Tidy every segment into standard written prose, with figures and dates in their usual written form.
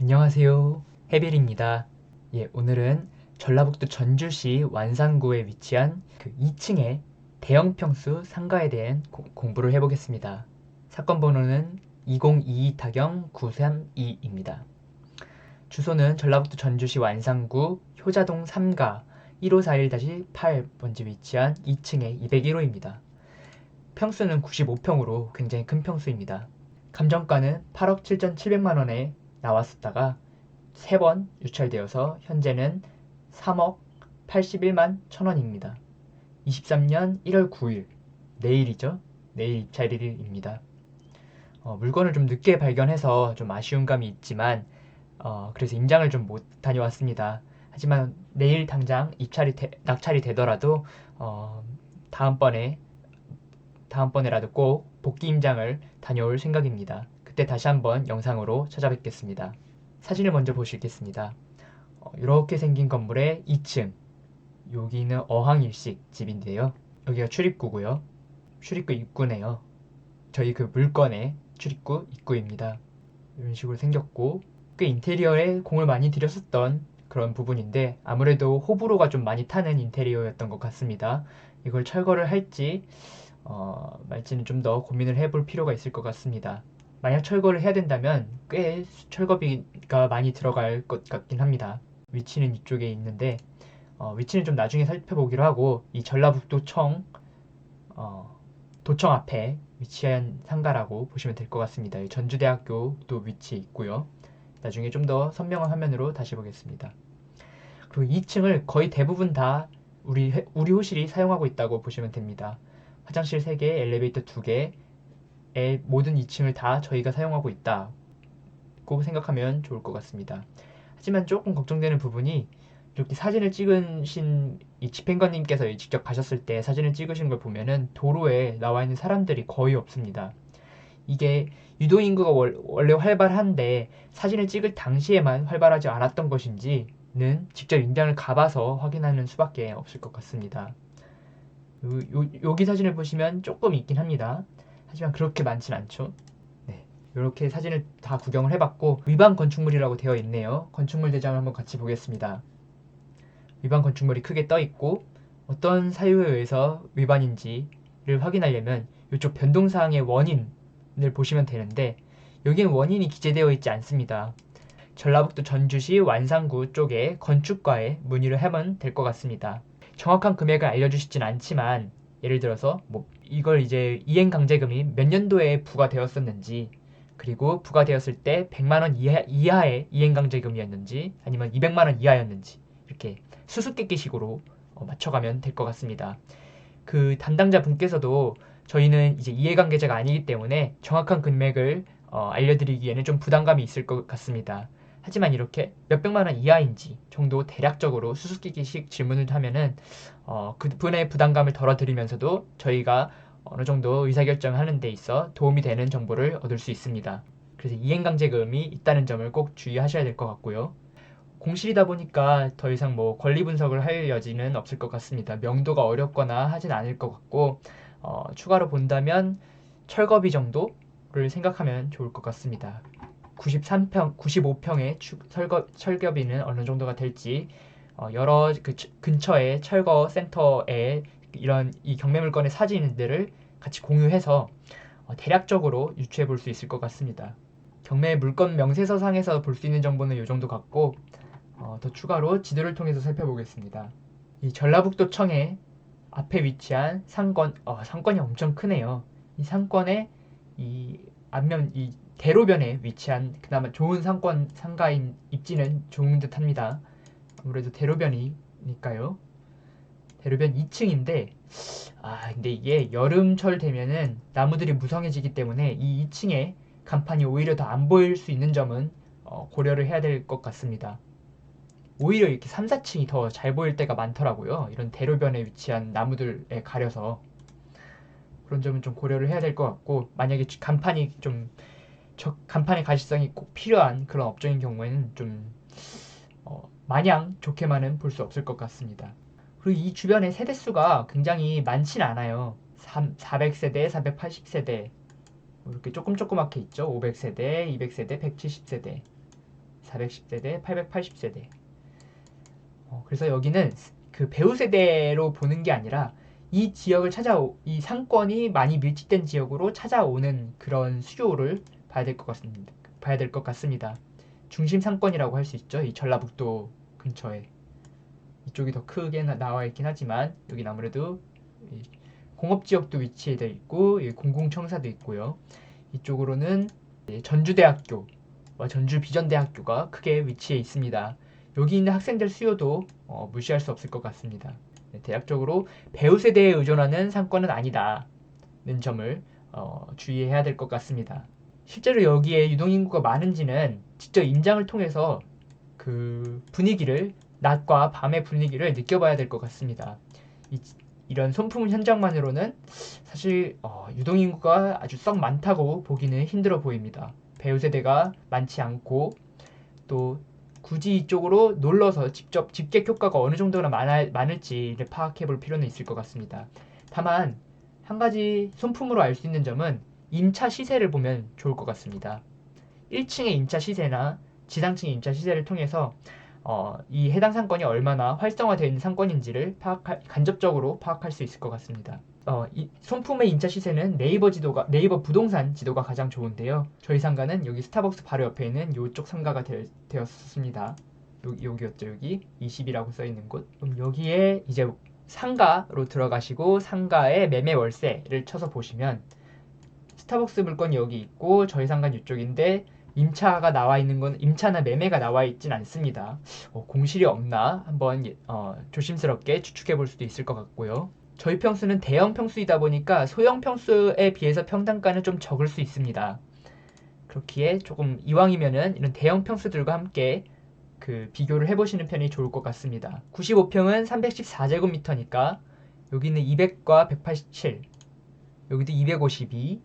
안녕하세요. 해빌입니다. 오늘은 전라북도 전주시 완산구에 위치한 그 2층의 대형 평수 상가에 대한 공부를 해보겠습니다. 사건 번호는 2022-932입니다. 주소는 전라북도 전주시 완산구 효자동 3가 1541-8번지 위치한 2층의 201호입니다. 평수는 95평으로 굉장히 큰 평수입니다. 감정가는 8억 7,700만 원에 나왔었다가 3번 유찰되어서 현재는 3억 81만 1천원입니다. 23년 1월 9일, 내일이죠. 내일 입찰일입니다. 물건을 좀 늦게 발견해서 좀 아쉬운 감이 있지만 그래서 임장을 좀 못 다녀왔습니다. 하지만 내일 당장 낙찰이 되더라도 다음번에라도 꼭 복귀 임장을 다녀올 생각입니다. 그때 다시 한번 영상으로 찾아뵙겠습니다. 사진을 먼저 보시겠습니다. 이렇게 생긴 건물의 2층, 여기는 어항일식 집인데요. 여기가 출입구고요. 출입구 입구네요. 저희 그 물건의 출입구 입구입니다. 이런 식으로 생겼고 꽤 인테리어에 공을 많이 들였었던 그런 부분인데 아무래도 호불호가 좀 많이 타는 인테리어였던 것 같습니다. 이걸 철거를 할지 말지는 좀 더 고민을 해볼 필요가 있을 것 같습니다. 만약 철거를 해야 된다면 꽤 철거비가 많이 들어갈 것 같긴 합니다. 위치는 이쪽에 있는데 위치는 좀 나중에 살펴보기로 하고 이 전라북도청 도청 앞에 위치한 상가라고 보시면 될 것 같습니다. 전주대학교도 위치에 있고요. 나중에 좀 더 선명한 화면으로 다시 보겠습니다. 그리고 2층을 거의 대부분 다 우리 호실이 사용하고 있다고 보시면 됩니다. 화장실 3개, 엘리베이터 2개의 모든 2층을 다 저희가 사용하고 있다고 생각하면 좋을 것 같습니다. 하지만 조금 걱정되는 부분이 이렇게 사진을 찍으신 이 집행관님께서 직접 가셨을 때 사진을 찍으신 걸 보면은 도로에 나와 있는 사람들이 거의 없습니다. 이게 유동인구가 원래 활발한데 사진을 찍을 당시에만 활발하지 않았던 것인지는 직접 임장을 가봐서 확인하는 수밖에 없을 것 같습니다. 여기 사진을 보시면 조금 있긴 합니다. 하지만 그렇게 많진 않죠. 네, 이렇게 사진을 다 구경을 해봤고 위반 건축물이라고 되어 있네요. 건축물 대장을 한번 같이 보겠습니다. 위반 건축물이 크게 떠 있고 어떤 사유에 의해서 위반인지를 확인하려면 이쪽 변동사항의 원인을 보시면 되는데 여기엔 원인이 기재되어 있지 않습니다. 전라북도 전주시 완산구 쪽에 건축과에 문의를 하면 될 것 같습니다. 정확한 금액을 알려주시진 않지만 예를 들어서 이걸 이제 이행강제금이 몇 년도에 부과되었었는지 그리고 부과되었을 때 100만원 이하의 이행강제금이었는지 아니면 200만원 이하였는지 이렇게 수수께끼식으로 맞춰가면 될 것 같습니다. 그 담당자 분께서도 저희는 이제 이해관계자가 아니기 때문에 정확한 금액을 알려드리기에는 좀 부담감이 있을 것 같습니다. 하지만 이렇게 몇백만 원 이하인지 정도 대략적으로 수수께끼식 질문을 하면은 그분의 부담감을 덜어드리면서도 저희가 어느 정도 의사결정하는 데 있어 도움이 되는 정보를 얻을 수 있습니다. 그래서 이행강제금이 있다는 점을 꼭 주의하셔야 될 것 같고요. 공실이다 보니까 더 이상 권리 분석을 할 여지는 없을 것 같습니다. 명도가 어렵거나 하진 않을 것 같고 추가로 본다면 철거비 정도를 생각하면 좋을 것 같습니다. 93평, 95평의 철거비는 어느 정도가 될지 여러 그 근처의 철거 센터에 이런 이 경매 물건의 사진들을 같이 공유해서 대략적으로 유추해 볼 수 있을 것 같습니다. 경매 물건 명세서상에서 볼 수 있는 정보는 이 정도 같고 더 추가로 지도를 통해서 살펴보겠습니다. 이 전라북도청의 앞에 위치한 상권, 상권이 엄청 크네요. 이 상권의 이 앞면 이 대로변에 위치한 그나마 좋은 상가인 입지는 좋은 듯합니다. 아무래도 대로변이니까요. 대로변 2층인데 근데 이게 여름철 되면은 나무들이 무성해지기 때문에 이 2층에 간판이 오히려 더 안 보일 수 있는 점은 고려를 해야 될 것 같습니다. 오히려 이렇게 3, 4층이 더 잘 보일 때가 많더라고요. 이런 대로변에 위치한 나무들에 가려서 그런 점은 좀 고려를 해야 될 것 같고 만약에 간판의 가시성이 꼭 필요한 그런 업종인 경우에는 좀 마냥 좋게만은 볼 수 없을 것 같습니다. 그리고 이 주변에 세대수가 굉장히 많진 않아요. 400세대, 480세대 이렇게 조그맣게 있죠. 500세대, 200세대, 170세대, 410세대, 880세대. 그래서 여기는 그 배우 세대로 보는 게 아니라 이 지역을 이 상권이 많이 밀집된 지역으로 찾아오는 그런 수요를 봐야 될 것 같습니다. 중심 상권이라고 할 수 있죠. 이 전라북도 근처에. 이쪽이 더 크게 나와 있긴 하지만 여긴 아무래도 공업지역도 위치되어 있고 공공청사도 있고요. 이쪽으로는 전주대학교와 전주비전대학교가 크게 위치해 있습니다. 여기 있는 학생들 수요도 무시할 수 없을 것 같습니다. 대략적으로 배우 세대에 의존하는 상권은 아니다는 점을 주의해야 될 것 같습니다. 실제로 여기에 유동인구가 많은지는 직접 임장을 통해서 그 분위기를 낮과 밤의 분위기를 느껴봐야 될 것 같습니다. 이런 손품 현장만으로는 사실 유동인구가 아주 썩 많다고 보기는 힘들어 보입니다. 배우 세대가 많지 않고 또 굳이 이쪽으로 놀러서 직접 집객 효과가 어느 정도나 많을지를 파악해 볼 필요는 있을 것 같습니다. 다만 한 가지 손품으로 알 수 있는 점은 임차 시세를 보면 좋을 것 같습니다. 1층의 임차 시세나 지상층의 임차 시세를 통해서 이 해당 상권이 얼마나 활성화되어 있는 상권인지를 간접적으로 파악할 수 있을 것 같습니다. 이 손품의 임차 시세는 네이버 부동산 지도가 가장 좋은데요. 저희 상가는 여기 스타벅스 바로 옆에 있는 이쪽 상가가 되었습니다. 여기였죠. 여기 20이라고 써 있는 곳. 그럼 여기에 이제 상가로 들어가시고 상가의 매매 월세를 쳐서 보시면 스타벅스 물건이 여기 있고 저희 상가는 이쪽인데 임차가 나와 있는 건 임차나 매매가 나와 있진 않습니다. 공실이 없나 한번 조심스럽게 추측해 볼 수도 있을 것 같고요. 저희 평수는 대형 평수이다 보니까 소형 평수에 비해서 평당가는 좀 적을 수 있습니다. 그렇기에 조금 이왕이면은 이런 대형 평수들과 함께 비교를 해보시는 편이 좋을 것 같습니다. 95평은 314제곱미터니까 여기는 200과 187, 여기도 252,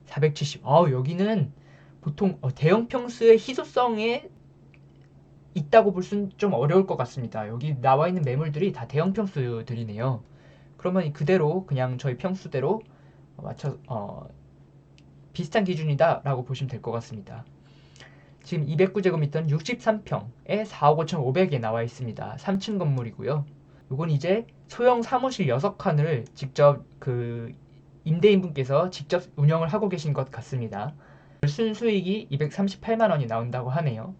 470. 여기는 보통 대형 평수의 희소성에 있다고 볼 수는 좀 어려울 것 같습니다. 여기 나와 있는 매물들이 다 대형 평수들이네요. 그러면 그대로 그냥 저희 평수대로 비슷한 기준이다 라고 보시면 될 것 같습니다. 지금 209제곱미터는 63평에 4억 5,500에 나와 있습니다. 3층 건물이고요. 요건 이제 소형 사무실 6칸을 직접 임대인분께서 직접 운영을 하고 계신 것 같습니다. 순수익이 238만원이 나온다고 하네요.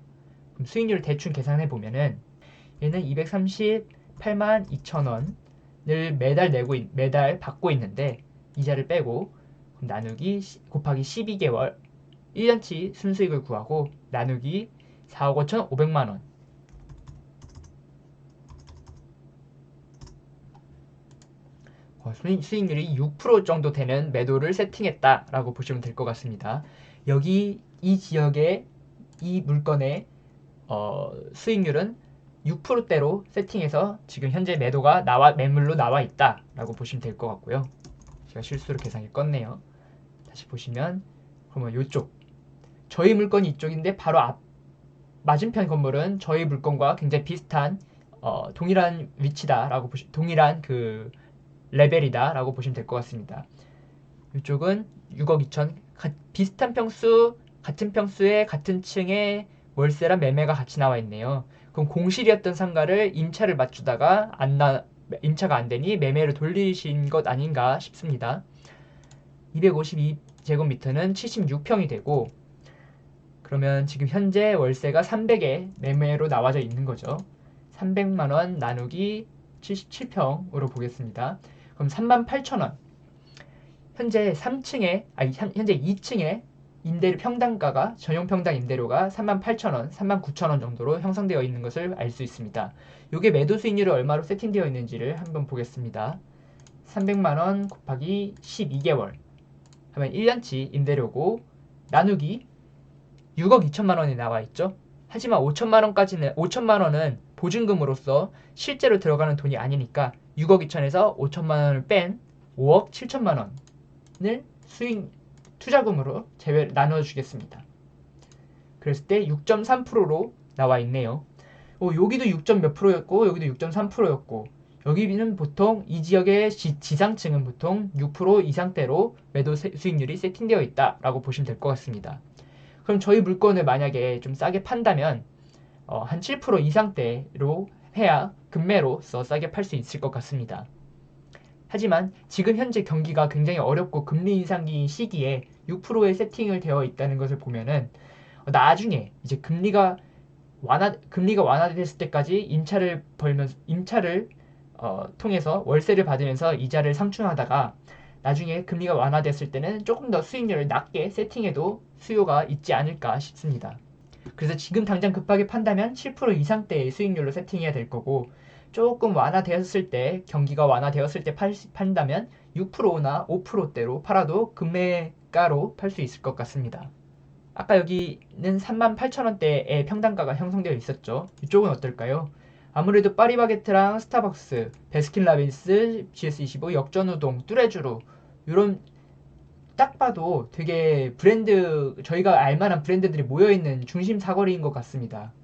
그럼 수익률을 대충 계산해 보면은 얘는 238만 2천원을 매달 받고 있는데 이자를 빼고 나누기 곱하기 12개월 1년치 순수익을 구하고 나누기 4억 5,500만원. 수익률이 6% 정도 되는 매도를 세팅했다라고 보시면 될 것 같습니다. 여기 이 지역의 이 물건의 수익률은 6%대로 세팅해서 지금 현재 매물로 나와 있다라고 보시면 될 것 같고요. 제가 실수로 계산기 껐네요. 다시 보시면 그러면 이쪽 저희 물건이 이쪽인데 바로 맞은편 건물은 저희 물건과 굉장히 비슷한 동일한 위치다라고 동일한 레벨이다라고 보시면 될 것 같습니다. 이쪽은 6억 2천 비슷한 평수 같은 평수에 같은 층에 월세랑 매매가 같이 나와 있네요. 그럼 공실이었던 상가를 임차를 맞추다가 임차가 안 되니 매매를 돌리신 것 아닌가 싶습니다. 252제곱미터는 76평이 되고 그러면 지금 현재 월세가 300에 매매로 나와져 있는 거죠. 300만원 나누기 77평으로 보겠습니다. 그럼 38,000원. 현재 2층에 평당가가 전용 평당 임대료가 38,000원, 39,000원 정도로 형성되어 있는 것을 알 수 있습니다. 이게 매도 수익률이 얼마로 세팅되어 있는지를 한번 보겠습니다. 300만원 곱하기 12개월 하면 1년치 임대료고 나누기 6억 2천만 원이 나와 있죠. 하지만 5천만 원은 보증금으로서 실제로 들어가는 돈이 아니니까 6억 2천에서 5천만 원을 뺀 5억 7천만 원을 투자금으로 나눠주겠습니다. 그랬을 때 6.3%로 나와 있네요. 여기도 6. 몇 프로였고 여기도 6.3%였고 여기는 보통 이 지역의 지상층은 보통 6% 이상대로 매도 수익률이 세팅되어 있다라고 보시면 될 것 같습니다. 그럼 저희 물건을 만약에 좀 싸게 판다면 한 7% 이상대로 해야 금매로서 싸게 팔 수 있을 것 같습니다. 하지만 지금 현재 경기가 굉장히 어렵고 금리 인상기 시기에 6%의 세팅을 되어 있다는 것을 보면은 나중에 이제 금리가 완화됐을 때까지 임차를 통해서 월세를 받으면서 이자를 상충하다가 나중에 금리가 완화됐을 때는 조금 더 수익률을 낮게 세팅해도 수요가 있지 않을까 싶습니다. 그래서 지금 당장 급하게 판다면 7% 이상대의 수익률로 세팅해야 될 거고, 조금 완화되었을 때, 경기가 완화되었을 때 판다면 6%나 5%대로 팔아도 금매가로 팔 수 있을 것 같습니다. 아까 여기는 38,000원대의 평당가가 형성되어 있었죠. 이쪽은 어떨까요? 아무래도 파리바게트랑 스타벅스, 베스킨라빈스, GS25, 역전우동, 뚜레쥬르 이런 딱 봐도 되게 저희가 알만한 브랜드들이 모여있는 중심 사거리인 것 같습니다.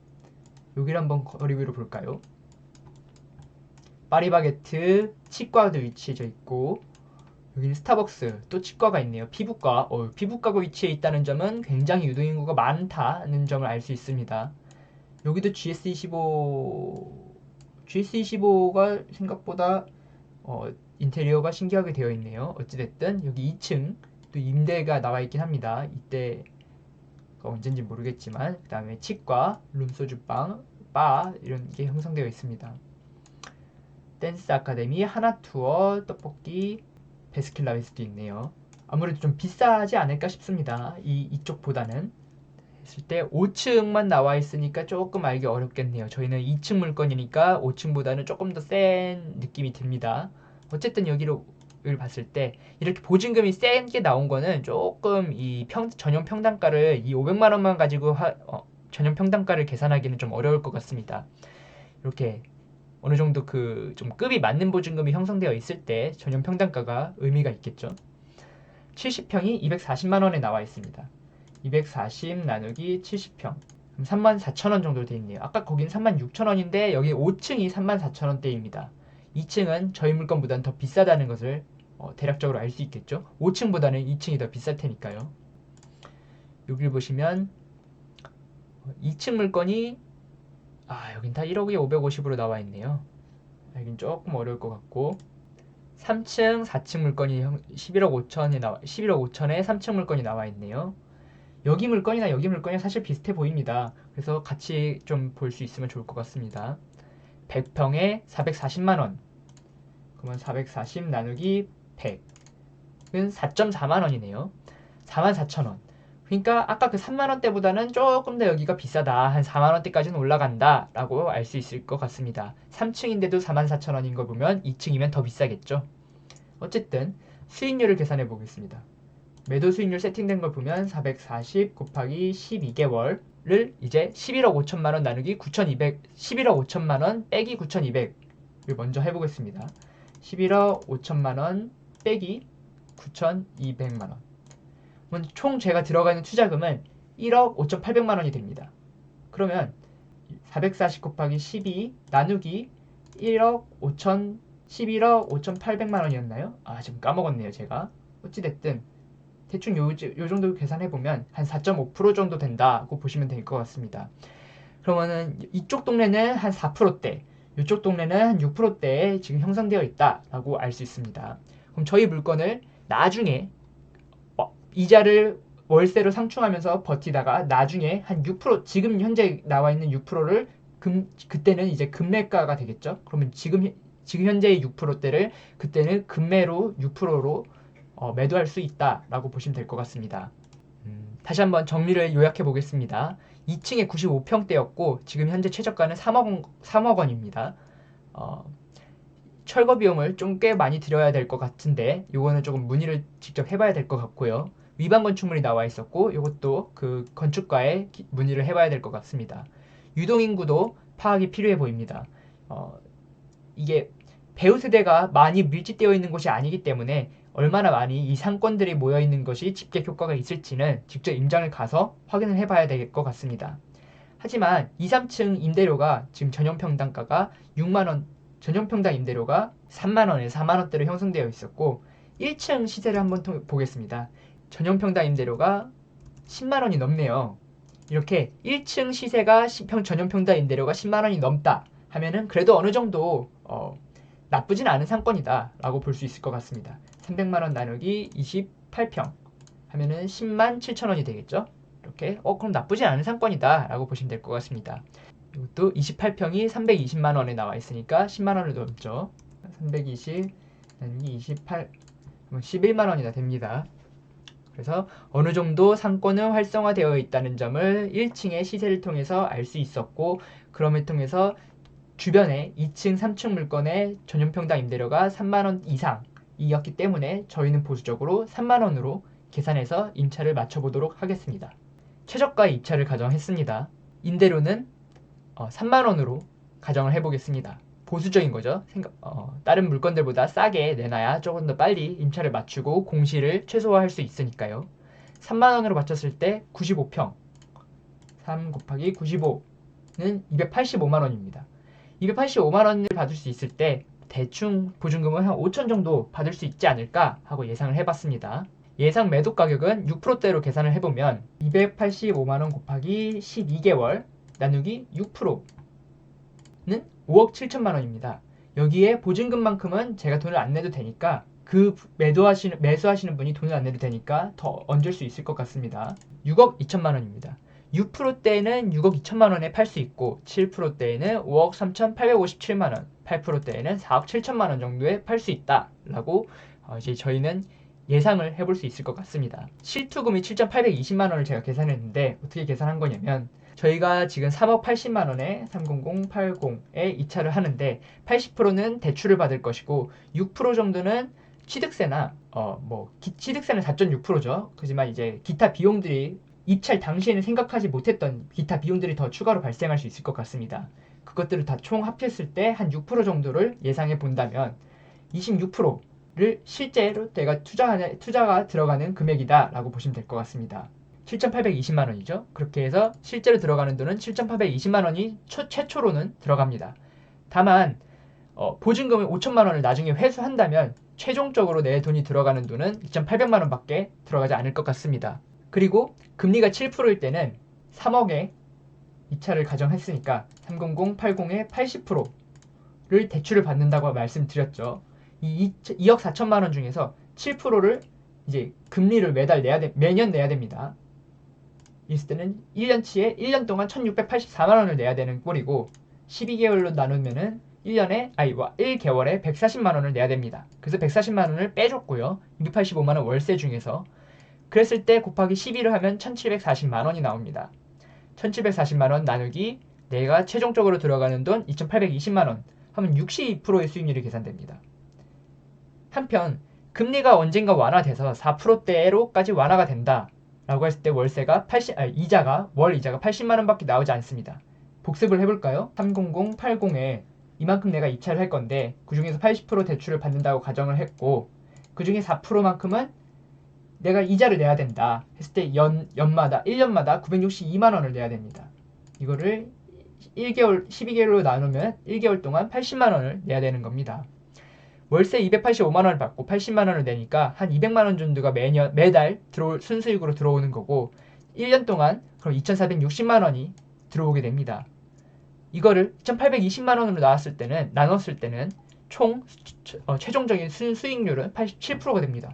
여기를 한번 거리 위로 볼까요? 파리바게트 치과도 위치해져 있고, 여기는 스타벅스, 또 치과가 있네요. 피부과가 위치해 있다는 점은 굉장히 유동인구가 많다는 점을 알 수 있습니다. 여기도 GS25가 생각보다 인테리어가 신기하게 되어 있네요. 어찌됐든 여기 2층 또 임대가 나와 있긴 합니다. 이때가 언젠지 모르겠지만, 그 다음에 치과, 룸소주방, 바 이런 게 형성되어 있습니다. 댄스 아카데미, 하나투어, 떡볶이, 베스킨라빈스도 있네요. 아무래도 좀 비싸지 않을까 싶습니다. 이쪽보다는. 했을 때 5층만 나와 있으니까 조금 알기 어렵겠네요. 저희는 2층 물건이니까 5층보다는 조금 더 센 느낌이 듭니다. 어쨌든 여기를 봤을 때 이렇게 보증금이 센 게 나온 거는 조금 전용 평당가를 이 500만 원만 가지고 전용 평당가를 계산하기는 좀 어려울 것 같습니다. 이렇게 어느 정도 좀 급이 맞는 보증금이 형성되어 있을 때 전용 평당가가 의미가 있겠죠. 70평이 240만 원에 나와 있습니다. 240 나누기 70평. 그럼 34,000원 정도 돼 있네요. 아까 거긴 36,000원인데 여기 5층이 34,000원대입니다. 2층은 저희 물건보다는 더 비싸다는 것을 대략적으로 알 수 있겠죠. 5층보다는 2층이 더 비쌀 테니까요. 여기를 보시면 2층 물건이 여긴 다 1억에 550으로 나와 있네요. 여긴 조금 어려울 것 같고, 3층, 4층 물건이 11억 5천에 3층 물건이 나와 있네요. 여기 물건이 사실 비슷해 보입니다. 그래서 같이 좀 볼 수 있으면 좋을 것 같습니다. 100평에 440만 원. 그러면 440 나누기 100은 4.4만 원이네요. 44,000원. 그러니까 아까 그 3만 원대보다는 조금 더 여기가 비싸다. 한 4만 원대까지는 올라간다 라고 알 수 있을 것 같습니다. 3층인데도 44,000원인 걸 보면 2층이면 더 비싸겠죠. 어쨌든 수익률을 계산해 보겠습니다. 매도 수익률 세팅된 걸 보면 440 곱하기 12개월을 이제 11억 5천만 원 나누기 11억 5천만 원 빼기 9,200을 먼저 해보겠습니다. 11억 5천만 원 빼기 9,200만 원. 총 제가 들어가는 투자금은 1억 5,800만 원이 됩니다. 그러면 440 곱하기 12 나누기 11억 5,800만 원이었나요? 지금 까먹었네요, 제가. 어찌됐든 대충 요 정도 계산해보면 한 4.5% 정도 된다고 보시면 될 것 같습니다. 그러면은 이쪽 동네는 한 4%대, 이쪽 동네는 한 6%대에 지금 형성되어 있다라고 알 수 있습니다. 그럼 저희 물건을 나중에 이자를 월세로 상충하면서 버티다가 나중에 한 6%, 지금 현재 나와 있는 6%를 그때는 이제 금매가가 되겠죠. 그러면 지금 현재의 6%대를 그때는 금매로 6%로 매도할 수 있다라고 보시면 될 것 같습니다. 다시 한번 정리를 요약해 보겠습니다. 2층에 95평대였고 지금 현재 최저가는 3억 원입니다. 철거 비용을 좀 꽤 많이 들여야 될 것 같은데 요거는 조금 문의를 직접 해봐야 될 것 같고요. 위반 건축물이 나와 있었고 이것도 그 건축가에 문의를 해봐야 될 것 같습니다. 유동인구도 파악이 필요해 보입니다. 이게 배우 세대가 많이 밀집되어 있는 곳이 아니기 때문에 얼마나 많이 이 상권들이 모여 있는 것이 집계 효과가 있을지는 직접 임장을 가서 확인을 해봐야 될 것 같습니다. 하지만 2, 3층 임대료가 지금 전용평당가가 6만원, 전용평당 임대료가 3만원에서 4만원대로 형성되어 있었고 1층 시세를 한번 보겠습니다. 전용평당 임대료가 10만 원이 넘네요. 이렇게 1층 시세가 전용평당 임대료가 10만 원이 넘다 하면은 그래도 어느 정도 나쁘진 않은 상권이다 라고 볼 수 있을 것 같습니다. 300만 원 나누기 28평 하면은 10만 7천 원이 되겠죠. 이렇게 그럼 나쁘지 않은 상권이다 라고 보시면 될 것 같습니다. 이것도 28평이 320만 원에 나와 있으니까 10만 원을 넘죠. 320 나누기 28 11만 원이나 됩니다. 그래서 어느 정도 상권은 활성화되어 있다는 점을 1층의 시세를 통해서 알 수 있었고, 그럼을 통해서 주변에 2층, 3층 물건의 전용평당 임대료가 3만 원 이상이었기 때문에 저희는 보수적으로 3만 원으로 계산해서 임차를 맞춰보도록 하겠습니다. 최저가 입차를 가정했습니다. 임대료는 3만 원으로 가정을 해보겠습니다. 보수적인 거죠. 다른 물건들보다 싸게 내놔야 조금 더 빨리 임차를 맞추고 공시를 최소화할 수 있으니까요. 3만 원으로 맞췄을 때 95평 3 곱하기 95는 285만 원입니다. 285만 원을 받을 수 있을 때 대충 보증금을 한 5천 정도 받을 수 있지 않을까 하고 예상을 해봤습니다. 예상 매도 가격은 6%대로 계산을 해보면 285만 원 곱하기 12개월 나누기 6%는 5억 7천만 원입니다. 여기에 보증금만큼은 제가 돈을 안 내도 되니까 매수하시는 분이 돈을 안 내도 되니까 더 얹을 수 있을 것 같습니다. 6억 2천만 원입니다. 6%대는 6억 2천만 원에 팔 수 있고 7%대에는 5억 3,857만 원, 8%대에는 4억 7천만 원 정도에 팔 수 있다라고 이제 저희는 예상을 해볼 수 있을 것 같습니다. 실투금이 7,820만 원을 제가 계산했는데 어떻게 계산한 거냐면 저희가 지금 3억 80만 원에 30080에 이차를 하는데 80%는 대출을 받을 것이고 6% 정도는 취득세나 취득세는 4.6%죠. 그렇지만 이제 기타 비용들이 입찰 당시에는 생각하지 못했던 기타 비용들이 더 추가로 발생할 수 있을 것 같습니다. 그것들을 다 총 합했을 때 한 6% 정도를 예상해 본다면 26%를 실제로 내가 투자가 들어가는 금액이다 라고 보시면 될 것 같습니다. 7,820만 원이죠. 그렇게 해서 실제로 들어가는 돈은 7,820만 원이 최초로는 들어갑니다. 다만 보증금을 5천만 원을 나중에 회수한다면 최종적으로 내 돈이 들어가는 돈은 2,800만 원밖에 들어가지 않을 것 같습니다. 그리고 금리가 7%일 때는 3억에 이차를 가정했으니까 30080의 80%를 대출을 받는다고 말씀드렸죠. 이 2억 4천만 원 중에서 7%를 이제 금리를 매년 내야 됩니다. 있을 때는 1년치에 1년 동안 1,684만 원을 내야 되는 꼴이고 12개월로 나누면은 1개월에 140만 원을 내야 됩니다. 그래서 140만 원을 빼줬고요. 285만 원 월세 중에서 그랬을 때 곱하기 12를 하면 1,740만 원이 나옵니다. 1,740만 원 나누기 내가 최종적으로 들어가는 돈 2,820만 원 하면 62%의 수익률이 계산됩니다. 한편 금리가 언젠가 완화돼서 4%대로까지 완화가 된다 라고 했을 때 이자가 월 이자가 80만 원밖에 나오지 않습니다. 복습을 해볼까요? 30080에 이만큼 내가 입찰을 할 건데 그 중에서 80% 대출을 받는다고 가정을 했고 그 중에 4%만큼은 내가 이자를 내야 된다 했을 때 연마다 1년마다 962만 원을 내야 됩니다. 이거를 12개월로 나누면 1개월 동안 80만 원을 내야 되는 겁니다. 월세 285만 원을 받고 80만 원을 내니까 한 200만 원 정도가 매달 순수익으로 들어오는 거고 1년 동안 그럼 2,460만 원이 들어오게 됩니다. 이거를 2,820만 원으로 나눴을 때는 총 최종적인 수익률은 87%가 됩니다.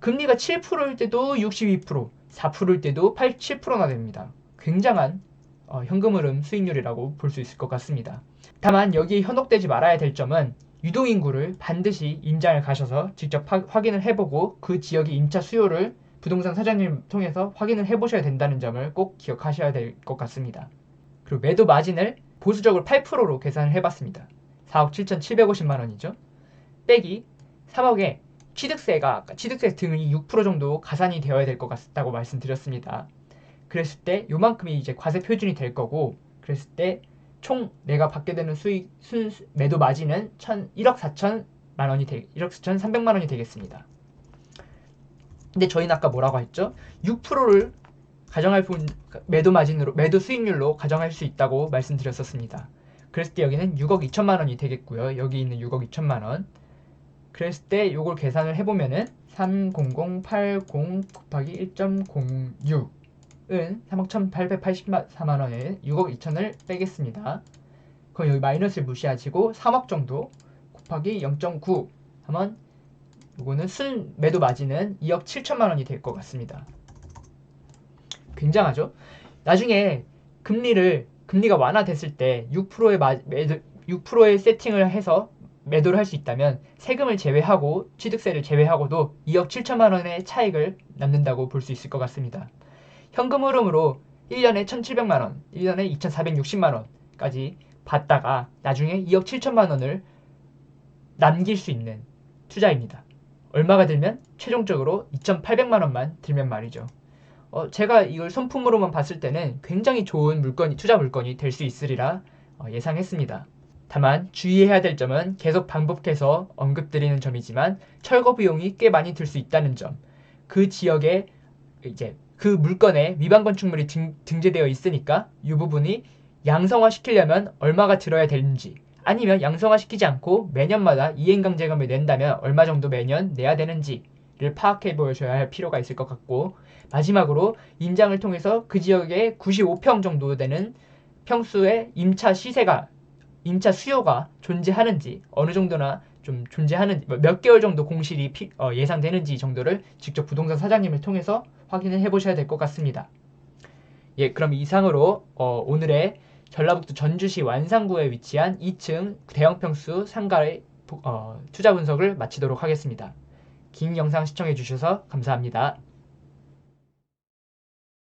금리가 7%일 때도 62%, 4%일 때도 87%나 됩니다. 굉장한 현금 흐름 수익률이라고 볼 수 있을 것 같습니다. 다만 여기에 현혹되지 말아야 될 점은 유동인구를 반드시 임장을 가셔서 직접 확인을 해보고 그 지역의 임차 수요를 부동산 사장님 통해서 확인을 해보셔야 된다는 점을 꼭 기억하셔야 될 것 같습니다. 그리고 매도 마진을 보수적으로 8%로 계산을 해봤습니다. 4억 7,750만 원이죠. 빼기 3억에 취득세 등이 6% 정도 가산이 되어야 될 것 같다고 말씀드렸습니다. 그랬을 때 요만큼이 이제 과세 표준이 될 거고 그랬을 때 총 내가 받게 되는 매도 마진은 1억 4,300만 원이 되겠습니다. 근데 저희는 아까 뭐라고 했죠? 6%를 가정할 매도 수익률로 가정할 수 있다고 말씀드렸었습니다. 그랬을 때 여기는 6억 2천만 원이 되겠고요. 여기 있는 6억 2천만 원. 그랬을 때 요걸 계산을 해보면은 30080 곱하기 1.06 3억 1,884만원에 6억 2천을 빼겠습니다. 그럼 여기 마이너스를 무시하시고 3억 정도 곱하기 0.9 하면 이거는 순 매도 마진은 2억 7천만원이 될 것 같습니다. 굉장하죠? 나중에 금리가 완화됐을 때 6%의 세팅을 해서 매도를 할 수 있다면 세금을 제외하고 취득세를 제외하고도 2억 7천만 원의 차익을 남는다고 볼 수 있을 것 같습니다. 현금 흐름으로 1년에 1,700만 원, 1년에 2,460만 원까지 받다가 나중에 2억 7천만 원을 남길 수 있는 투자입니다. 얼마가 들면? 최종적으로 2,800만 원만 들면 말이죠. 제가 이걸 손품으로만 봤을 때는 굉장히 좋은 투자 물건이 될 수 있으리라 예상했습니다. 다만 주의해야 될 점은 계속 반복해서 언급드리는 점이지만 철거 비용이 꽤 많이 들 수 있다는 점, 그 지역에 이제 그 물건에 위반 건축물이 등재되어 있으니까 이 부분이 양성화시키려면 얼마가 들어야 되는지, 아니면 양성화시키지 않고 매년마다 이행강제금을 낸다면 얼마 정도 매년 내야 되는지를 파악해 보셔야 할 필요가 있을 것 같고, 마지막으로 임장을 통해서 그 지역에 95평 정도 되는 평수의 임차 수요가 존재하는지, 어느 정도나 좀 존재하는지, 몇 개월 정도 공실이 예상되는지 정도를 직접 부동산 사장님을 통해서 확인을 해보셔야 될 것 같습니다. 예, 그럼 이상으로 오늘의 전라북도 전주시 완산구에 위치한 2층 대형평수 상가의 투자 분석을 마치도록 하겠습니다. 긴 영상 시청해주셔서 감사합니다.